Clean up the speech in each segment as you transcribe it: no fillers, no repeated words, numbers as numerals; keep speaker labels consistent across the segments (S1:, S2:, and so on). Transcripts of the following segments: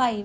S1: 5।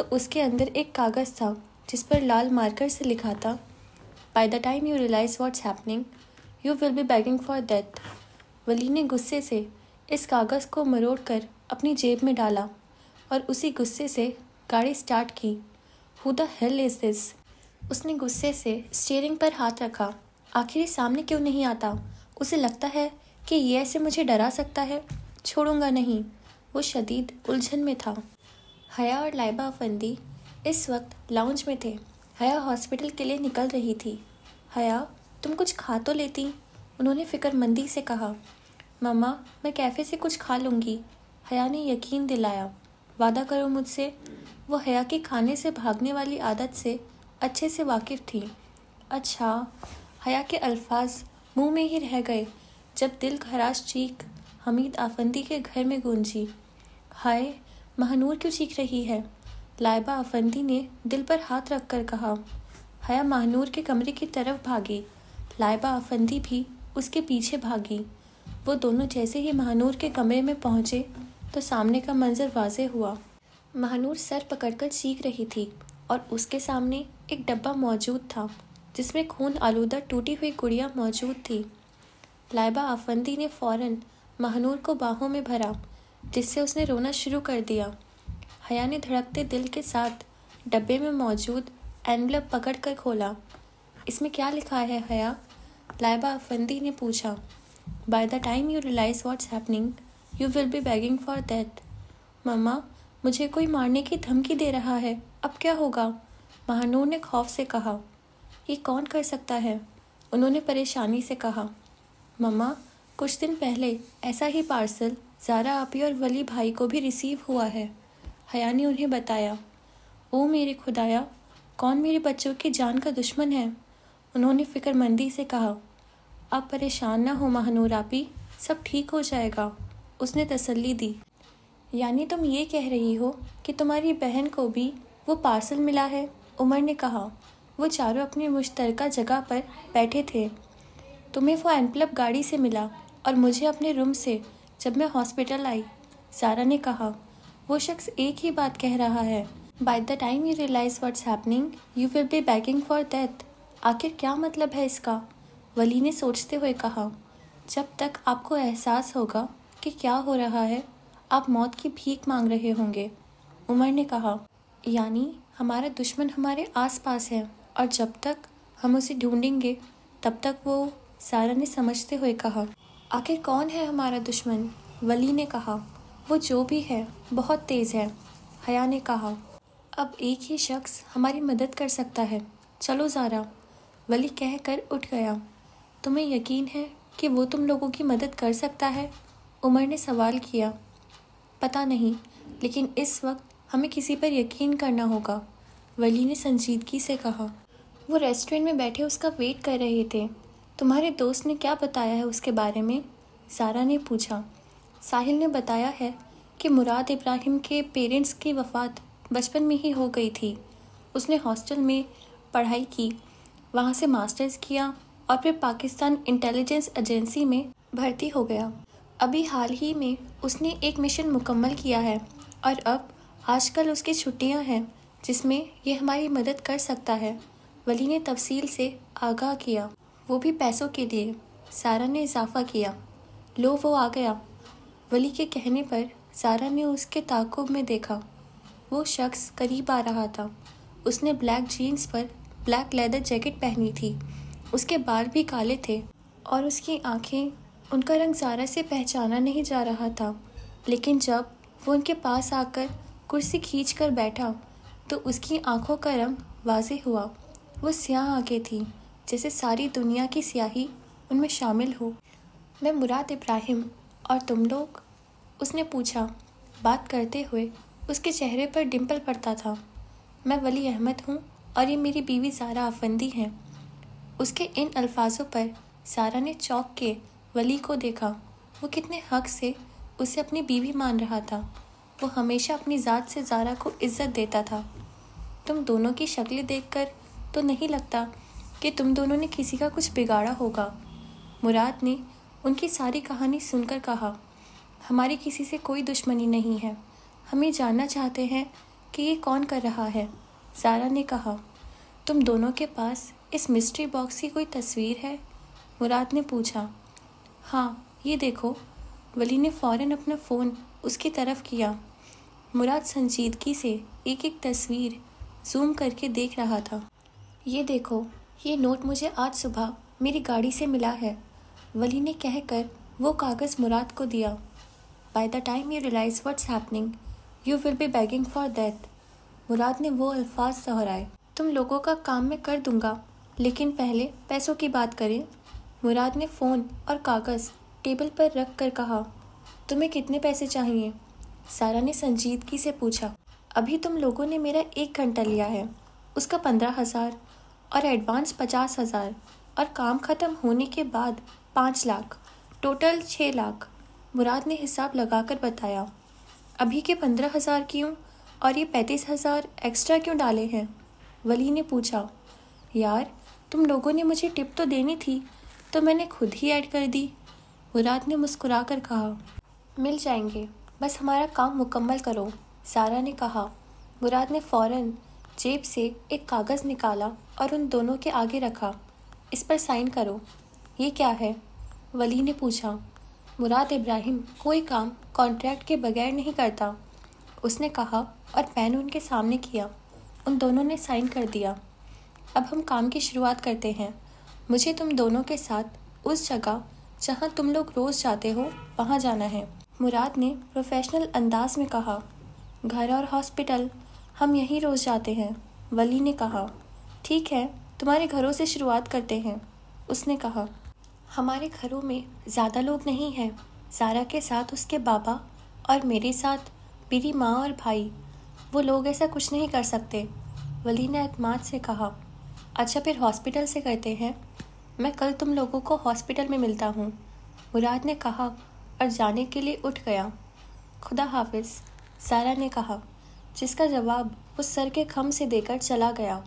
S1: تو اس کے اندر ایک کاغذ تھا جس پر لال مارکر سے لکھا تھا By the time you realize what's happening, you will be begging for death. ولی نے غصے سے اس کاغذ کو مروڑ کر اپنی جیب میں ڈالا اور اسی غصے سے گاڑی سٹارٹ کی. Who the hell is this? اس نے غصے سے اسٹیئرنگ پر ہاتھ رکھا. آخر یہ سامنے کیوں نہیں آتا؟ اسے لگتا ہے کہ یہ ایسے مجھے ڈرا سکتا ہے. چھوڑوں گا نہیں. وہ شدید الجھن میں تھا. حیا اور لائبہ افندی اس وقت لاؤنج میں تھے. حیا ہاسپٹل کے لیے نکل رہی تھی. حیا تم کچھ کھا تو لیتی؟ انہوں نے فکر مندی سے کہا. مما میں کیفے سے کچھ کھا لوں گی. حیا نے یقین دلایا. وعدہ کرو مجھ سے. وہ حیا کی کھانے سے بھاگنے والی عادت سے اچھے سے واقف تھی. اچھا. حیا کے الفاظ منہ میں ہی رہ گئے جب دل خراش چیخ حمید آفندی کے گھر میں گونجی. ہائے مہنور کیوں چیخ رہی ہے؟ لائبہ افندی نے دل پر ہاتھ رکھ کر کہا. حیا مہنور کے کمرے کی طرف بھاگی. لائبہ افندی بھی اس کے پیچھے بھاگی. وہ دونوں جیسے ہی مہنور کے کمرے میں پہنچے تو سامنے کا منظر واضح ہوا. مہنور سر پکڑ کر چیخ رہی تھی اور اس کے سامنے ایک ڈبہ موجود تھا جس میں خون آلودہ ٹوٹی ہوئی گڑیا موجود تھی. لائبہ افندی نے فوراً مہنور کو باہوں میں بھرا جس سے اس نے رونا شروع کر دیا. حیا نے دھڑکتے دل کے ساتھ ڈبے میں موجود اینولپ پکڑ کر کھولا. اس میں کیا لکھا ہے حیا؟ لائبہ افندی نے پوچھا. By the time you realize what's happening, you will be begging for death. مما مجھے کوئی مارنے کی دھمکی دے رہا ہے. اب کیا ہوگا؟ مہنور نے خوف سے کہا. یہ کون کر سکتا ہے؟ انہوں نے پریشانی سے کہا. مما کچھ دن پہلے ایسا ہی پارسل زارا آپی اور ولی بھائی کو بھی ریسیو ہوا ہے. حیا نے انہیں بتایا. او میرے خدایا، کون میرے بچوں کی جان کا دشمن ہے؟ انہوں نے فکر مندی سے کہا. آپ پریشان نہ ہو مہنور آپی، سب ٹھیک ہو جائے گا. اس نے تسلی دی. یعنی تم یہ کہہ رہی ہو کہ تمہاری بہن کو بھی وہ پارسل ملا ہے؟ عمر نے کہا. وہ چاروں اپنی مشترکہ جگہ پر بیٹھے تھے. تمہیں وہ اینپلپ گاڑی سے ملا اور مجھے اپنے روم سے جب میں ہاسپٹل آئی. زارا نے کہا. وہ شخص ایک ہی بات کہہ رہا ہے. By the time you realize what's happening, you will be begging for death. آخر کیا مطلب ہے اس کا؟ ولی نے سوچتے ہوئے کہا. جب تک آپ کو احساس ہوگا کہ کیا ہو رہا ہے آپ موت کی بھیک مانگ رہے ہوں گے. عمر نے کہا. یعنی ہمارا دشمن ہمارے آس پاس ہے اور جب تک ہم اسے ڈھونڈیں گے تب تک وہ. سارا نے سمجھتے ہوئے کہا. آخر کون ہے ہمارا دشمن؟ ولی نے کہا. وہ جو بھی ہے بہت تیز ہے. حیا نے کہا. اب ایک ہی شخص ہماری مدد کر سکتا ہے. چلو زارا. ولی کہہ کر اٹھ گیا. تمہیں یقین ہے کہ وہ تم لوگوں کی مدد کر سکتا ہے؟ عمر نے سوال کیا. پتہ نہیں، لیکن اس وقت ہمیں کسی پر یقین کرنا ہوگا، ولی نے سنجیدگی سے کہا. وہ ریسٹورنٹ میں بیٹھے اس کا ویٹ کر رہے تھے. تمہارے دوست نے کیا بتایا ہے اس کے بارے میں؟ زارا نے پوچھا. ساحل نے بتایا ہے کہ مراد ابراہیم کے پیرنٹس کی وفات بچپن میں ہی ہو گئی تھی. اس نے ہاسٹل میں پڑھائی کی، وہاں سے ماسٹرز کیا اور پھر پاکستان انٹیلیجنس ایجنسی میں بھرتی ہو گیا. ابھی حال ہی میں اس نے ایک مشن مکمل کیا ہے اور اب آج کل اس کی چھٹیاں ہیں جس میں یہ ہماری مدد کر سکتا ہے. ولی نے تفصیل سے آگاہ کیا. وہ بھی پیسوں کے لیے. سارا نے اضافہ کیا. لو وہ آ گیا. ولی کے کہنے پر سارا نے اس کے تعاقب میں دیکھا. وہ شخص قریب آ رہا تھا. اس نے بلیک جینز پر بلیک لیدر جیکٹ پہنی تھی. اس کے بال بھی کالے تھے اور اس کی آنکھیں، ان کا رنگ زارا سے پہچانا نہیں جا رہا تھا. لیکن جب وہ ان کے پاس آ کر کرسی کھینچ کر بیٹھا تو اس کی آنکھوں کا رنگ واضح ہوا. وہ سیاہ آنکھیں تھیں جیسے ساری دنیا کی سیاہی ان میں شامل ہو. میں مراد ابراہیم، اور تم لوگ؟ اس نے پوچھا. بات کرتے ہوئے اس کے چہرے پر ڈمپل پڑتا تھا. میں ولی احمد ہوں اور یہ میری بیوی زارا آفندی ہیں. اس کے ان الفاظوں پر سارا نے چونک کے ولی کو دیکھا. وہ کتنے حق سے اسے اپنی بیوی مان رہا تھا. وہ ہمیشہ اپنی ذات سے زارا کو عزت دیتا تھا. تم دونوں کی شکلیں دیکھ کر تو نہیں لگتا کہ تم دونوں نے کسی کا کچھ بگاڑا ہوگا. مراد نے ان کی ساری کہانی سن کر کہا. ہماری کسی سے کوئی دشمنی نہیں ہے. ہم یہ جاننا چاہتے ہیں کہ یہ کون کر رہا ہے۔ سارہ نے کہا، تم دونوں کے پاس اس مسٹری باکس کی کوئی تصویر ہے؟ مراد نے پوچھا۔ ہاں، یہ دیکھو۔ ولی نے فوراً اپنا فون اس کی طرف کیا۔ مراد سنجیدگی سے ایک ایک تصویر زوم کر کے دیکھ رہا تھا۔ یہ دیکھو، یہ نوٹ مجھے آج صبح میری گاڑی سے ملا ہے، ولی نے کہہ کر وہ کاغذ مراد کو دیا۔ By the time you realize what's happening, you will be begging for that. مراد نے وہ الفاظ دہرائے۔ تم لوگوں کا کام میں کر دوں گا، لیکن پہلے پیسوں کی بات کریں۔ مراد نے فون اور کاغذ ٹیبل پر رکھ کر کہا، تمہیں کتنے پیسے چاہیے؟ سارہ نے سنجیدگی سے پوچھا۔ ابھی تم لوگوں نے میرا 1 گھنٹہ لیا ہے، اس کا 15,000 اور ایڈوانس 50,000 اور کام ختم ہونے کے بعد 5 لاکھ، ٹوٹل 6 لاکھ۔ مراد نے حساب لگا کر بتایا۔ ابھی کے 15,000 کیوں اور یہ 35,000 ایکسٹرا کیوں ڈالے ہیں؟ ولی نے پوچھا۔ یار، تم لوگوں نے مجھے ٹپ تو دینی تھی، تو میں نے خود ہی ایڈ کر دی، مراد نے مسکرا کر کہا۔ مل جائیں گے، بس ہمارا کام مکمل کرو، سارہ نے کہا۔ مراد نے فوراً جیب سے ایک کاغذ نکالا اور ان دونوں کے آگے رکھا۔ اس پر سائن کرو۔ یہ کیا ہے؟ ولی نے پوچھا۔ مراد ابراہیم کوئی کام کانٹریکٹ کے بغیر نہیں کرتا، اس نے کہا اور پین ان کے سامنے کیا۔ ان دونوں نے سائن کر دیا۔ اب ہم کام کی شروعات کرتے ہیں۔ مجھے تم دونوں کے ساتھ اس جگہ جہاں تم لوگ روز جاتے ہو وہاں جانا ہے، مراد نے پروفیشنل انداز میں کہا۔ گھر اور ہاسپٹل، ہم یہیں روز جاتے ہیں، ولی نے کہا۔ ٹھیک ہے، تمہارے گھروں سے شروعات کرتے ہیں، اس نے کہا۔ ہمارے گھروں میں زیادہ لوگ نہیں ہیں، زارا کے ساتھ اس کے بابا اور میرے ساتھ میری ماں اور بھائی، وہ لوگ ایسا کچھ نہیں کر سکتے، ولی نے اعتماد سے کہا۔ اچھا، پھر ہاسپٹل سے کرتے ہیں، میں کل تم لوگوں کو ہاسپٹل میں ملتا ہوں، مراد نے کہا اور جانے کے لیے اٹھ گیا۔ خدا حافظ، سارہ نے کہا، جس کا جواب وہ سر کے خم سے دے کر چلا گیا۔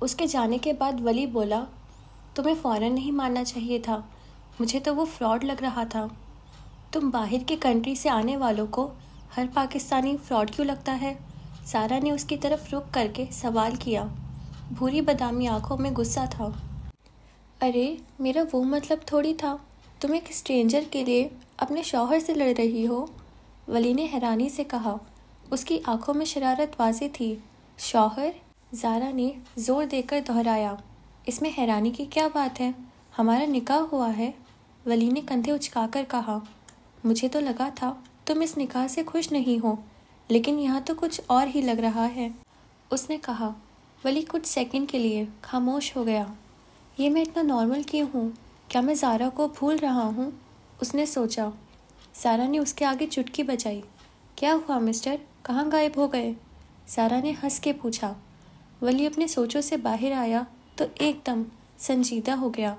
S1: اس کے جانے کے بعد ولی بولا، تمہیں فوراً نہیں ماننا چاہیے تھا، مجھے تو وہ فراڈ لگ رہا تھا۔ تم باہر کی کنٹری سے آنے والوں کو ہر پاکستانی فراڈ کیوں لگتا ہے؟ سارہ نے اس کی طرف رک کر کے سوال کیا۔ بھوری بادامی آنکھوں میں غصہ تھا۔ ارے، میرا وہ مطلب تھوڑی تھا، تم ایک اسٹرینجر کے لیے اپنے شوہر سے لڑ رہی ہو، ولی نے حیرانی سے کہا۔ اس کی آنکھوں میں شرارت واضح تھی۔ شوہر؟ زارا نے زور دے کر دہرایا۔ اس میں حیرانی کی کیا بات ہے؟ ہمارا نکاح ہوا ہے، ولی نے کندھے اچکا کر کہا۔ مجھے تو لگا تھا تم اس نکاح سے خوش نہیں ہو، لیکن یہاں تو کچھ اور ہی لگ رہا ہے، اس نے کہا۔ ولی کچھ سیکنڈ کے لیے خاموش ہو گیا۔ یہ میں اتنا نارمل کیوں ہوں؟ کیا میں زارا کو بھول رہا ہوں؟ اس نے سوچا۔ سارہ نے اس کے آگے چٹکی بجائی۔ کیا ہوا مسٹر، کہاں غائب ہو گئے؟ سارہ نے ہنس کے پوچھا۔ ولی اپنے سوچوں سے باہر آیا تو ایک دم سنجیدہ ہو گیا۔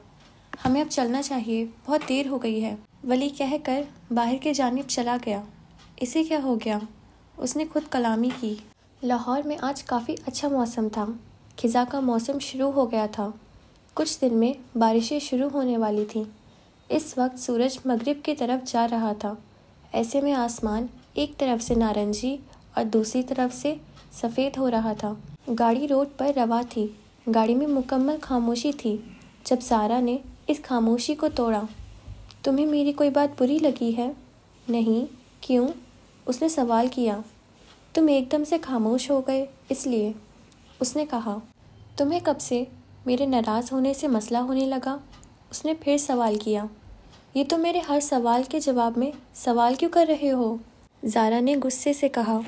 S1: ہمیں اب چلنا چاہیے، بہت دیر ہو گئی ہے، ولی کہہ کر باہر کی جانب چلا گیا۔ اسے کیا ہو گیا؟ اس نے خود کلامی کی۔ لاہور میں آج کافی اچھا موسم تھا، خزاں کا موسم شروع ہو گیا تھا، کچھ دن میں بارشیں شروع ہونے والی تھیں۔ اس وقت سورج مغرب کی طرف جا رہا تھا، ایسے میں آسمان ایک طرف سے نارنجی اور دوسری طرف سے سفید ہو رہا تھا۔ گاڑی روڈ پر رواں تھی، گاڑی میں مکمل خاموشی تھی۔ جب سارہ نے اس خاموشی کو توڑا، تمہیں میری کوئی بات بری لگی ہے؟ نہیں، کیوں؟ اس نے سوال کیا۔ تم ایک دم سے خاموش ہو گئے اس لیے، اس نے کہا۔ تمہیں کب سے میرے ناراض ہونے سے مسئلہ ہونے لگا؟ اس نے پھر سوال کیا۔ یہ تو میرے ہر سوال کے جواب میں سوال کیوں کر رہے ہو؟ زارا نے غصے سے کہا۔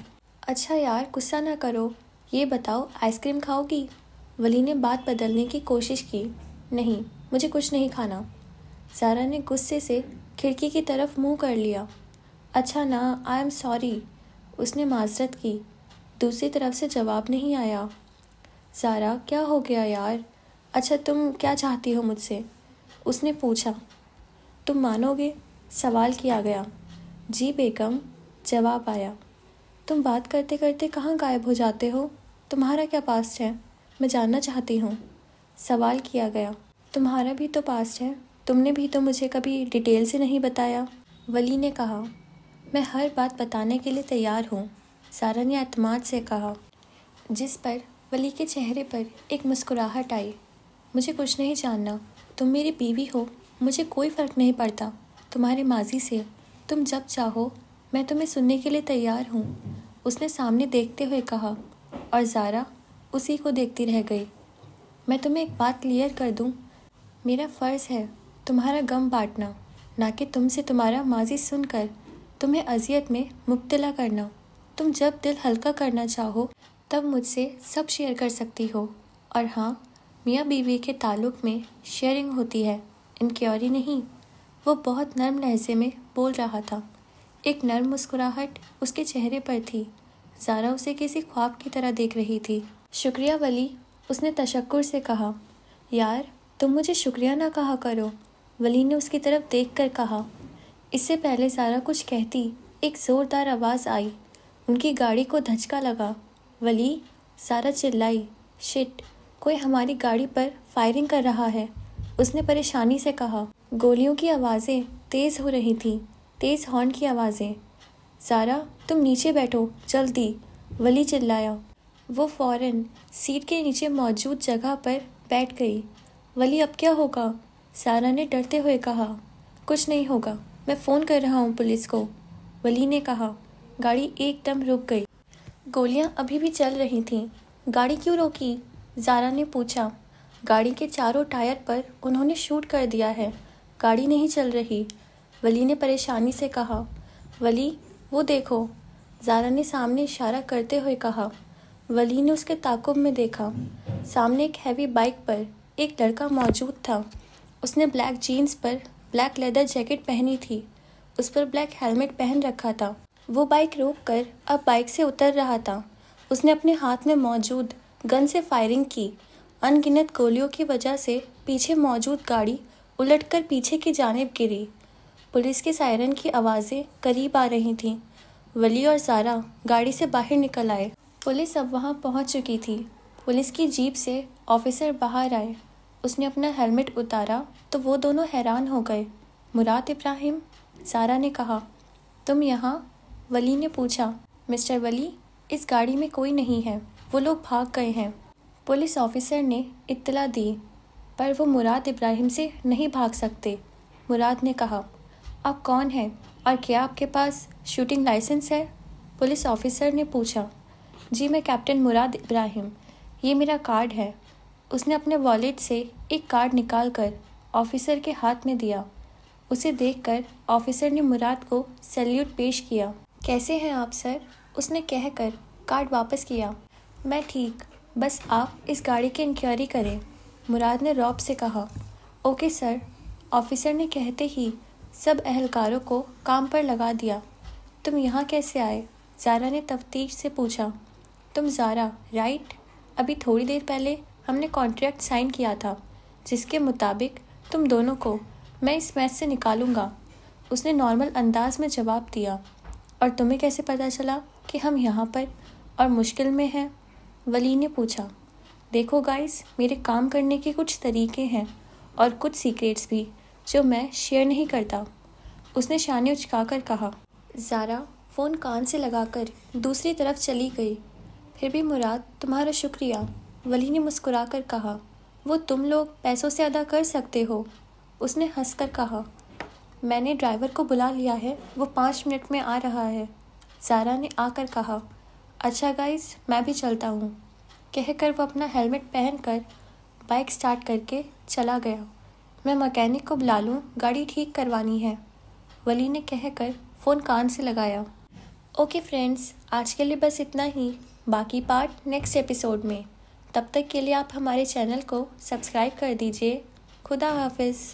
S1: اچھا یار، غصہ نہ کرو، یہ بتاؤ آئس کریم کھاؤ گی؟ ولی نے بات بدلنے کی کوشش کی۔ نہیں، مجھے کچھ نہیں کھانا، زارا نے غصے سے کھڑکی کی طرف منہ کر لیا۔ اچھا نا، آئی ایم سوری، اس نے معذرت کی۔ دوسری طرف سے جواب نہیں آیا۔ زارا، کیا ہو گیا یار؟ اچھا، تم کیا چاہتی ہو مجھ سے؟ اس نے پوچھا۔ تم مانو گے؟ سوال کیا گیا۔ جی بیگم، جواب آیا۔ تم بات کرتے کرتے کہاں غائب ہو جاتے ہو؟ تمہارا کیا پاسٹ ہے؟ میں جاننا چاہتی ہوں، سوال کیا گیا۔ تمہارا بھی تو پاسٹ ہے، تم نے بھی تو مجھے کبھی ڈیٹیل سے نہیں بتایا، ولی نے کہا۔ میں ہر بات بتانے کے لیے تیار ہوں، سارہ نے اعتماد سے کہا۔ جس پر ولی کے چہرے پر ایک مسکراہٹ آئی۔ مجھے کچھ نہیں جاننا، تم میری بیوی ہو، مجھے کوئی فرق نہیں پڑتا تمہارے ماضی سے، تم جب چاہو میں تمہیں سننے کے لیے تیار ہوں، اس نے سامنے دیکھتے ہوئے کہا، اور زارا اسی کو دیکھتی رہ گئی۔ میں تمہیں ایک بات کلیئر کر دوں، میرا فرض ہے تمہارا غم بانٹنا، نہ کہ تم سے تمہارا ماضی سن کر تمہیں اذیت میں مبتلا کرنا۔ تم جب دل ہلکا کرنا چاہو تب مجھ سے سب شیئر کر سکتی ہو، اور ہاں، میاں بیوی کے تعلق میں شیئرنگ ہوتی ہے، انکیوری نہیں۔ وہ بہت نرم لہجے میں بول رہا تھا، ایک نرم مسکراہٹ اس کے چہرے پر تھی۔ زارا اسے کسی خواب کی طرح دیکھ رہی تھی۔ شکریہ ولی، اس نے تشکر سے کہا۔ یار، تم مجھے شکریہ نہ کہا کرو، ولی نے اس کی طرف دیکھ کر کہا۔ اس سے پہلے زارا کچھ کہتی، ایک زوردار آواز آئی، ان کی گاڑی کو دھچکا لگا۔ ولی، زارا چلائی، شٹ، کوئی ہماری گاڑی پر فائرنگ کر رہا ہے، اس نے پریشانی سے کہا۔ گولیوں کی آوازیں تیز ہو رہی تھیں، تیز ہارن کی آوازیں۔ زارا، تم نیچے بیٹھو، جلدی، ولی چلایا۔ وہ فوراً سیٹ کے نیچے موجود جگہ پر بیٹھ گئی۔ ولی، اب کیا ہوگا؟ زارا نے ڈرتے ہوئے کہا۔ کچھ نہیں ہوگا، میں فون کر رہا ہوں پولیس کو، ولی نے کہا۔ گاڑی ایک دم رک گئی۔ گولیاں ابھی بھی چل رہی تھیں۔ گاڑی کیوں روکی؟ زارا نے پوچھا۔ گاڑی کے چاروں ٹائر پر انہوں نے شوٹ کر دیا ہے، گاڑی نہیں چل رہی، ولی نے پریشانی سے کہا۔ ولی، وہ دیکھو، زارا نے سامنے اشارہ کرتے ہوئے کہا۔ ولی نے اس کے تعاقب میں دیکھا۔ سامنے ایک ہیوی بائک پر ایک لڑکا موجود تھا۔ اس نے بلیک جینز پر بلیک لیدر جیکٹ پہنی تھی، اس پر بلیک ہیلمٹ پہن رکھا تھا۔ وہ بائک روک کر اب بائک سے اتر رہا تھا۔ اس نے اپنے ہاتھ میں موجود گن سے فائرنگ کی۔ ان گنت گولیوں کی وجہ سے پیچھے موجود گاڑی الٹ کر پیچھے کی جانب گری۔ پولیس کے سائرن کی آوازیں قریب آ رہی تھیں۔ ولی اور زارا گاڑی سے باہر نکل آئے۔ پولیس اب وہاں پہنچ چکی تھی۔ پولیس کی جیپ سے آفیسر باہر آئے۔ اس نے اپنا ہیلمٹ اتارا تو وہ دونوں حیران ہو گئے۔ مراد ابراہیم، زارا نے کہا۔ تم یہاں؟ ولی نے پوچھا۔ مسٹر ولی، اس گاڑی میں کوئی نہیں ہے، وہ لوگ بھاگ گئے ہیں، پولیس آفیسر نے اطلاع دی۔ پر وہ مراد ابراہیم سے نہیں بھاگ سکتے، مراد نے کہا۔ آپ کون ہیں اور کیا آپ کے پاس شوٹنگ لائسنس ہے؟ پولیس آفیسر نے پوچھا۔ جی، میں کیپٹن مراد ابراہیم، یہ میرا کارڈ ہے۔ اس نے اپنے والیٹ سے ایک کارڈ نکال کر آفیسر کے ہاتھ میں دیا۔ اسے دیکھ کر آفیسر نے مراد کو سیلیوٹ پیش کیا۔ کیسے ہیں آپ سر؟ اس نے کہہ کر کارڈ واپس کیا۔ میں ٹھیک، بس آپ اس گاڑی کی انکوائری کریں، مراد نے رعب سے کہا۔ اوکے سر، آفیسر نے کہتے ہی سب اہلکاروں کو کام پر لگا دیا۔ تم یہاں کیسے آئے؟ زارا نے تفتیش سے پوچھا۔ تم زارا، رائٹ؟ ابھی تھوڑی دیر پہلے ہم نے کانٹریکٹ سائن کیا تھا جس کے مطابق تم دونوں کو میں اس میچ سے نکالوں گا، اس نے نارمل انداز میں جواب دیا۔ اور تمہیں کیسے پتہ چلا کہ ہم یہاں پر اور مشکل میں ہیں؟ ولی نے پوچھا۔ دیکھو گائز، میرے کام کرنے کے کچھ طریقے ہیں اور کچھ سیکریٹس بھی جو میں شیئر نہیں کرتا، اس نے شانے اچکا کر کہا۔ زارا فون کان سے لگا کر دوسری طرف چلی گئی۔ پھر بھی مراد، تمہارا شکریہ، ولی نے مسکرا کر کہا۔ وہ تم لوگ پیسوں سے ادا کر سکتے ہو، اس نے ہنس کر کہا۔ میں نے ڈرائیور کو بلا لیا ہے، وہ 5 منٹ میں آ رہا ہے، زارا نے آ کر کہا۔ اچھا گائز، میں بھی چلتا ہوں، کہہ کر وہ اپنا ہیلمٹ پہن کر بائک سٹارٹ کر کے چلا گیا۔ میں مکینک کو بلا لوں، گاڑی ٹھیک کروانی ہے، ولی نے کہہ کر فون کان سے لگایا۔ اوکے فرینڈز، آج کے لیے بس اتنا ہی، باقی پارٹ نیکسٹ ایپیسوڈ میں۔ تب تک کے لیے آپ ہمارے چینل کو سبسکرائب کر دیجیے۔ خدا حافظ۔